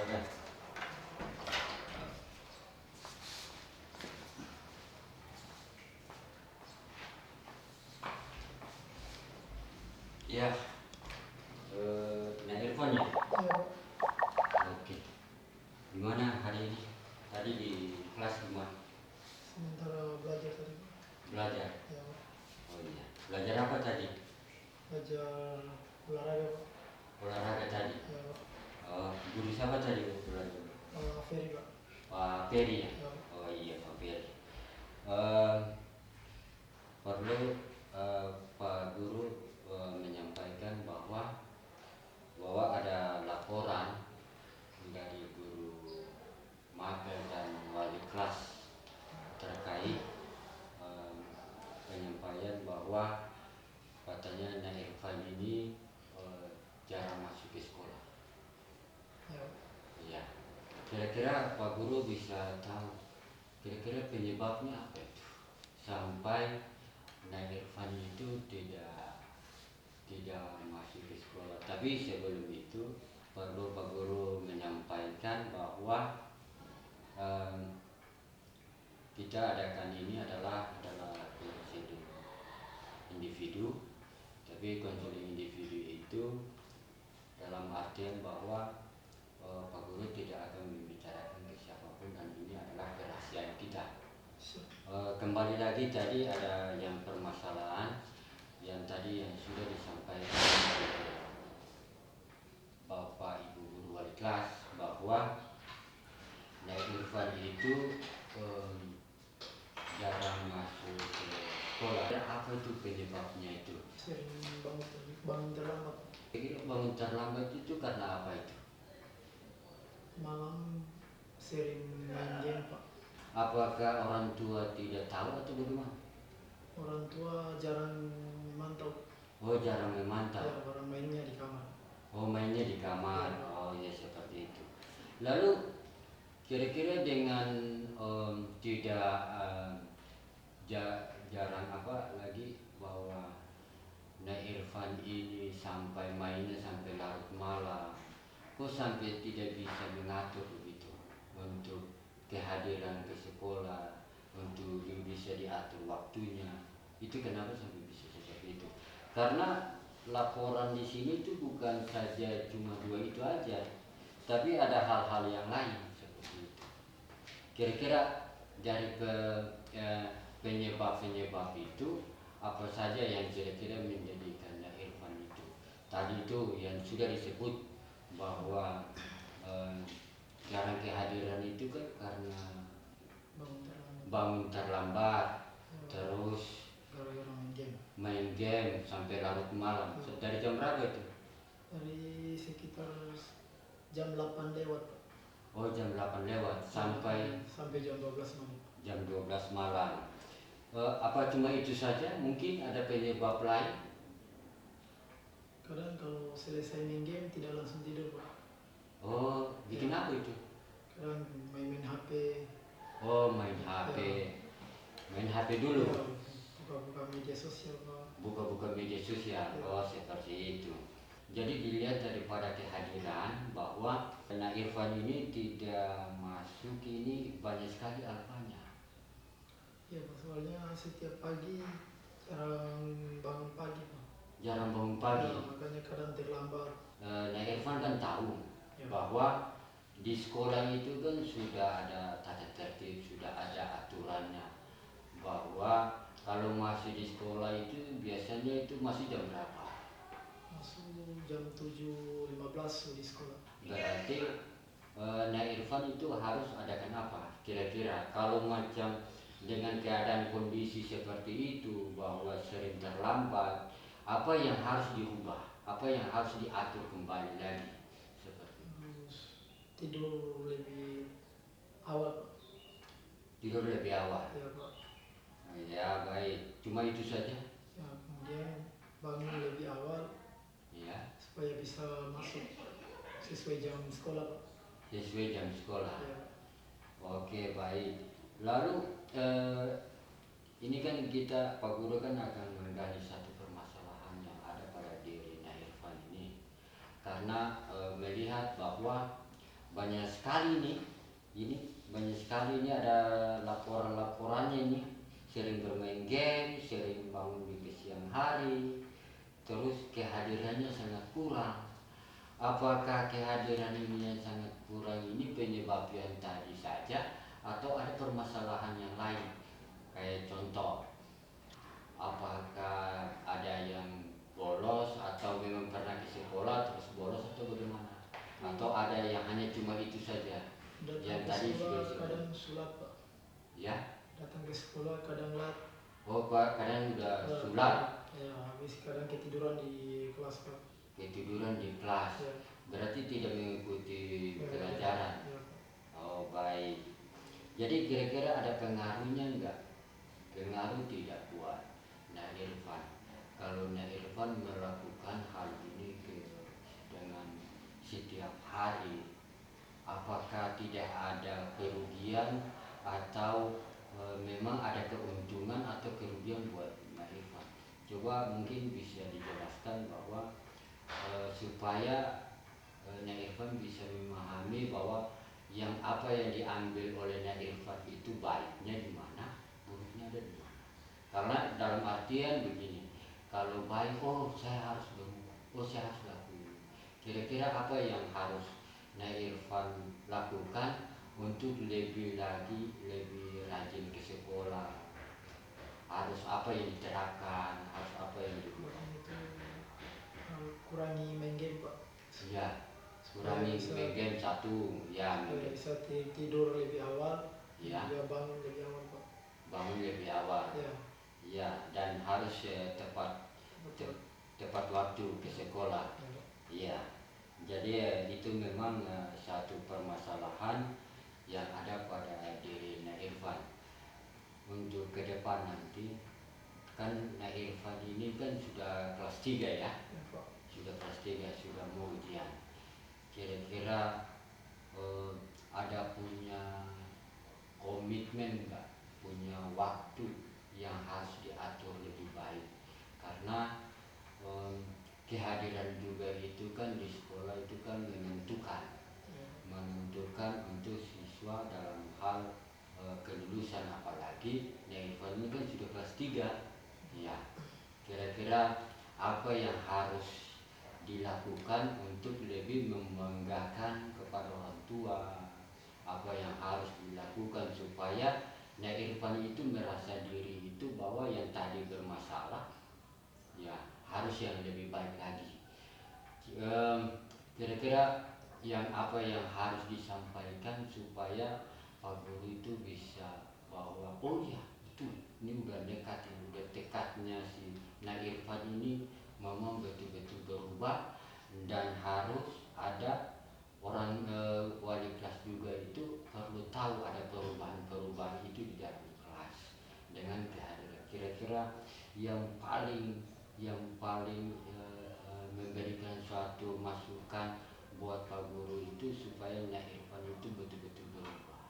Oke. Ya, nah Irfan ya. Ya, Oke. Gimana hari ini? Tadi di kelas gimana? sementara belajar tadi. Belajar. Ya, Oh iya. Belajar apa tadi? belajar olahraga, Pak. Olahraga tadi. Ya, Guru siapa tadi belajar? Ferry, Pak. Pak Ferry ya. Ya, Oh iya Pak Ferry. Eh, Perlu Pak Guru menyampaikan bahwa ada laporan dari guru magang dan wali kelas terkait eh, penyampaian bahwa katanya Nah Irfan ini jarang masuk ke sekolah. ya. Iya. Kira-kira Pak Guru bisa tahu kira-kira penyebabnya apa itu sampai Nah Irfan itu tidak masuk ke sekolah. Tapi sebelum itu perlu Pak Guru menyampaikan bahwa em, kita adakan ini adalah konseling individu, tapi konseling individu itu dalam artian bahwa Pak Guru tidak akan membicarakan ke siapapun dan ini adalah kerahasiaan kita. Kembali lagi tadi ada yang permasalahan yang tadi yang sudah disampaikan oleh Bapak Ibu Guru Wali Kelas bahwa Nah Irfan itu jarang masuk ke sekolah. Apa itu penyebabnya itu? Sering bangun terlambat. Kira bangun terlambat itu karena apa itu? Malam sering main game, Pak. Apakah orang tua tidak tahu atau bagaimana? Orang tua jarang memantau. Oh jarang memantau. Ya, orang mainnya di kamar. Oh mainnya di kamar. Oh ya seperti itu. Lalu kira-kira dengan tidak jarang apa lagi bahwa Nah Irfan ini sampai mainnya sampai larut malam, kok sampai tidak bisa mengatur begitu untuk kehadiran ke sekolah, untuk bisa diatur waktunya. Itu kenapa sampai bisa seperti itu? Karena laporan di sini itu bukan saja cuma dua itu aja, tapi ada hal-hal yang lain seperti itu. Kira-kira dari penyebab-penyebab itu apa saja yang kira-kira menjadikan Irfan itu? Tadi itu yang sudah disebut bahwa eh, jarang kehadiran itu kan karena Bangun terlambat. bangun terlambat, Ya, terus gara-gara main game. main game sampai larut malam. Dari jam berapa itu? Dari sekitar jam 8 lewat, Pak. Oh jam 8 lewat sampai jam 12 malam. jam 12 malam. Apa cuma itu saja? Mungkin ada penyebab lain? Kadang kalau selesai main game tidak langsung tidur, Pak. Oh, bikin Ya. apa itu? Kadang main-main HP. Oh, main HP. Main HP dulu. Ya, buka-buka media sosial, Pak. Buka-buka media sosial. Oh, seperti itu. Jadi dilihat daripada kehadiran bahwa Nah Irfan ini tidak masuk ini banyak sekali alfanya. Ya, Pak, soalnya setiap pagi jarang bangun pagi, Pak. Jarang bangun pagi. Ya, makanya kadang terlambat. Nah Irfan kan tahu Ya. bahwa di sekolah itu kan sudah ada tata tertib, sudah ada aturannya bahwa kalau masih di sekolah itu biasanya itu masih jam berapa? Masuk jam 7.15 di sekolah. Berarti Nah Irfan itu harus adakan apa? Kira-kira kalau macam dengan keadaan kondisi seperti itu bahwa sering terlambat, apa yang harus diubah? Apa yang harus diatur kembali lagi? Seperti itu. Terus tidur lebih awal, Pak. Tidur lebih awal. Ya, Pak. Ya baik, cuma itu saja. Ya, kemudian bangun lebih awal Ya, supaya bisa masuk sesuai jam sekolah, Pak. sesuai jam sekolah. Ya. Oke baik. Lalu ini kan kita Pak Guru kan akan menggali satu permasalahan yang ada pada diri Nah Irfan ini karena melihat bahwa banyak sekali nih, ini banyak sekali ini ada laporan-laporannya ini, sering bermain game, sering bangun di siang hari, terus kehadirannya sangat kurang. Apakah kehadiran ini yang sangat kurang ini penyebab yang tadi saja atau ada permasalahan yang lain? Kayak contoh, apakah ada yang bolos atau memang pernah ke sekolah terus bolos atau bagaimana? Atau ada yang hanya cuma itu saja yang Datang ke tadi sudah sekolah disebut? kadang sulat Pak. Ya, Datang ke sekolah kadang lat. oh kadang udah sulap, Ya, habis kadang ketiduran di kelas Pak. ketiduran di kelas, Ya. berarti tidak mengikuti Ya, pelajaran. ya, Pak. Oh baik, jadi kira-kira ada pengaruhnya enggak? Pengaruh tidak buat Nah Irfan. Kalau Nah Irfan melakukan hal ini dengan setiap hari, apakah tidak ada kerugian atau memang ada keuntungan atau kerugian buat Nah Irfan? Coba mungkin bisa dijelaskan bahwa supaya Nah Irfan bisa memahami bahwa yang apa yang diambil oleh Nah Irfan itu baiknya di mana, buruknya ada di mana. Karena dalam artian begini, kalau baik, oh saya harus berubah, oh saya harus lakukan. Kira-kira apa yang harus Nah Irfan lakukan untuk lebih lagi, lebih rajin ke sekolah? Harus apa yang diterapkan, harus apa yang diubah? Itu kurangi main game Pak. Ya, kurangi main game satu, ya main game. Bisa tidur lebih awal. Ya, Juga bangun lebih awal Pak. bangun lebih awal. Ya. Ya, dan harus Betul. tepat waktu ke sekolah. Ya, Pak. Iya, jadi itu memang satu permasalahan yang ada pada diri Nah Irfan. Untuk ke depan nanti, kan Nah Irfan ini kan sudah kelas 3 ya, Ya, Pak. sudah kelas 3, sudah mau ujian. Kira-kira ada punya komitmen enggak, punya waktu yang harus diatur lebih baik? Karena kehadiran juga itu kan di sekolah itu kan menentukan untuk siswa dalam hal kelulusan, apalagi yang Irfan ini kan sudah kelas 3 ya. Kira-kira apa yang harus dilakukan untuk lebih membanggakan kepada orang tua, apa yang harus dilakukan supaya Nah Irfan itu merasa diri itu bahwa yang tadi bermasalah ya harus yang lebih baik lagi. Kira-kira yang apa yang harus disampaikan supaya Pak Guru itu bisa bahwa oh ya betul, ini udah dekat, ini udah dekatnya si Nah Irfan ini memang betul-betul berubah, dan harus ada orang wali kelas juga itu perlu tahu ada perubahan-perubahan itu di dalam kelas dengan kehadiran. Kira-kira yang paling memberikan suatu masukan buat Pak Guru itu supaya Nah Irfan itu betul-betul berubah.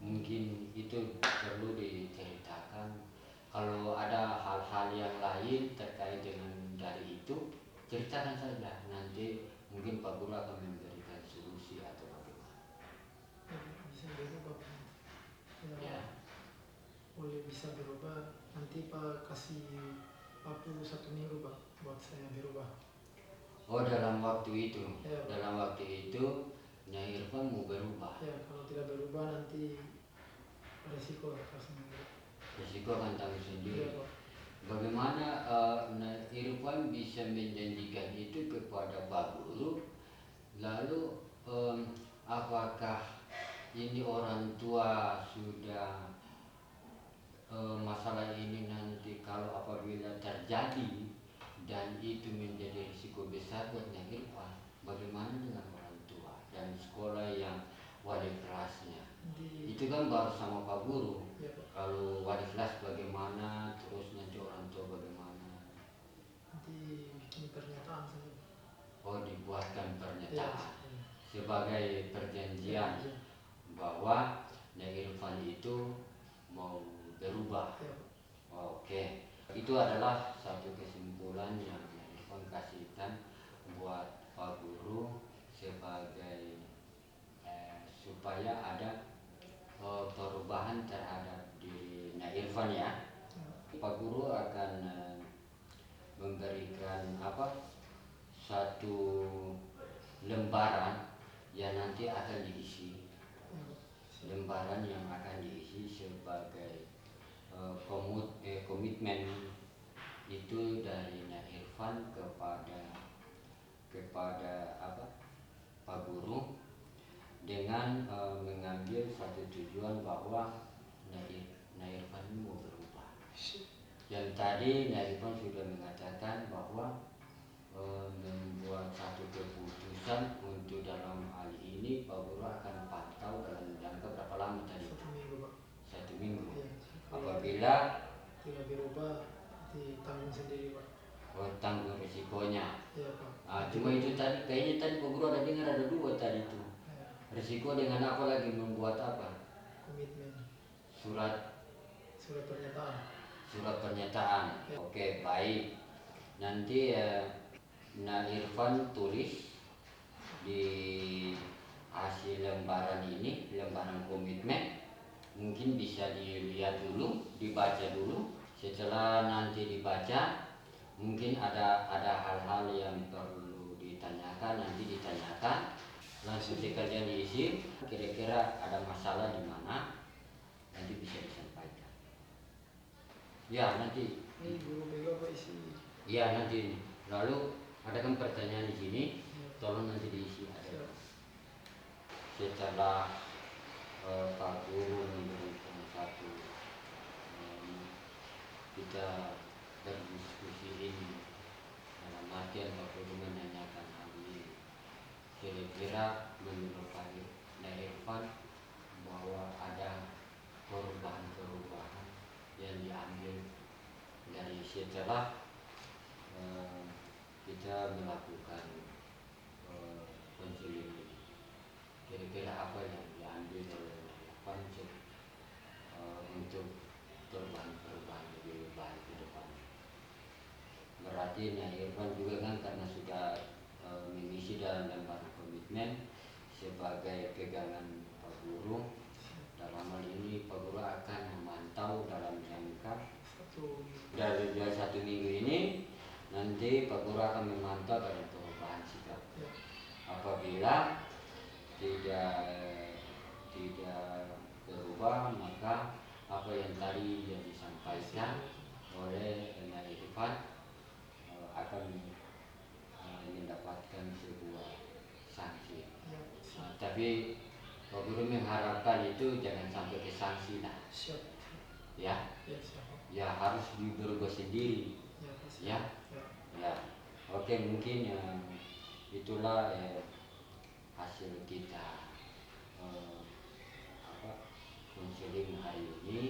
Mungkin itu perlu diceritakan. Kalau ada hal-hal yang lain terkait dengan dari itu, ceritakan saja. Nanti mungkin Pak Guru akan memberikan solusi atau bagaimana. Bisa berubah Pak. Ya. Boleh bisa berubah. Nanti Pak kasih waktu 1 minggu Pak buat saya berubah. Oh dalam waktu itu, Ya, Pak. dalam waktu itu Nah Irfan mau berubah. Ya, kalau tidak berubah nanti resiko akan sendiri. Risiko akan tanggung Ya, sendiri. Pak. Bagaimana Nah Irfan bisa menjanjikan itu kepada Pak Guru? Lalu apakah ini orang tua sudah masalah ini nanti kalau apabila terjadi dan itu menjadi risiko besar buat Nah Irfan, bagaimana dengan orang tua dan sekolah yang wali kelasnya? Itu kan baru sama Pak Guru. Ya, Pak. Kalau wali kelas bagaimana, terus nanti orang tua bagaimana? Nanti bikin pernyataan saja. Oh dibuatkan Ya, pernyataan ya. sebagai perjanjian Ya. bahwa Nah Irfan itu mau berubah. Ya, Pak. Oke, itu adalah satu kesimpulan yang Nah Irfan kasihkan buat Pak Guru sebagai pembinaan terhadap diri Nak Irfan ya. Ya. Pak Guru akan memberikan satu lembaran yang nanti akan diisi, lembaran yang akan diisi sebagai komitmen itu dari Nak Irfan kepada Pak Guru, dengan mengambil satu tujuan bahwa Nak Irfan ini mau berubah. Yang tadi Nak Irfan sudah mengatakan bahwa membuat satu keputusan untuk dalam hal ini Pak Guru akan pantau dalam jangka berapa lama tadi? 1 minggu, Pak. 1 minggu. Ya, Apabila tidak berubah, ditanggung sendiri, Pak. tanggung risikonya. Ya, Pak. Cuma itu tadi, kayaknya tadi Pak Guru ada dengar ada 2 tadi itu. Ya, Risiko dengan apa lagi, membuat apa? komitmen, Surat pernyataan. pernyataan. Ya. Oke, baik. Nanti Nak Irfan tulis di hasil lembaran ini, lembaran komitmen. Mungkin bisa dilihat dulu, dibaca dulu. Setelah nanti dibaca, mungkin ada hal-hal yang perlu ditanyakan, nanti ditanyakan. Langsung saja diisi. Kira-kira ada masalah di mana, nanti bisa disampaikan. Ya, nanti. Ini guru bego apa isi? Ya, nanti. Lalu ada kan pertanyaan di sini, tolong nanti diisi. Ada. Setelah Pak Guru memberikan satu, kita berdiskusi ini dalam artian Pak Guru menanyakan hal ini, kira-kira menurut Pak Nak Irfan bahwa ada perubahan-perubahan yang diambil dari setelah kita melakukan konseling ini. Kira-kira apa yang diambil oleh Nak Irfan untuk perubahan-perubahan lebih baik ke depan. Berarti Nak Irfan juga kan karena sudah mengisi dalam lembaran komitmen sebagai pegangan Pak Guru. Dalam hal ini Pak Guru akan memantau dalam jangka dari 1 minggu ini. Nanti Pak Guru akan memantau dalam perubahan sikap. Apabila tidak berubah, maka apa yang tadi yang disampaikan oleh Nak Irfan akan mendapatkan sebuah sanksi. Tapi Pak Guru mengharapkan itu jangan sampai ke sanksi lah. Ya, ya harus berubah sendiri. Ya. Oke, mungkin itulah hasil kita konseling hari ini.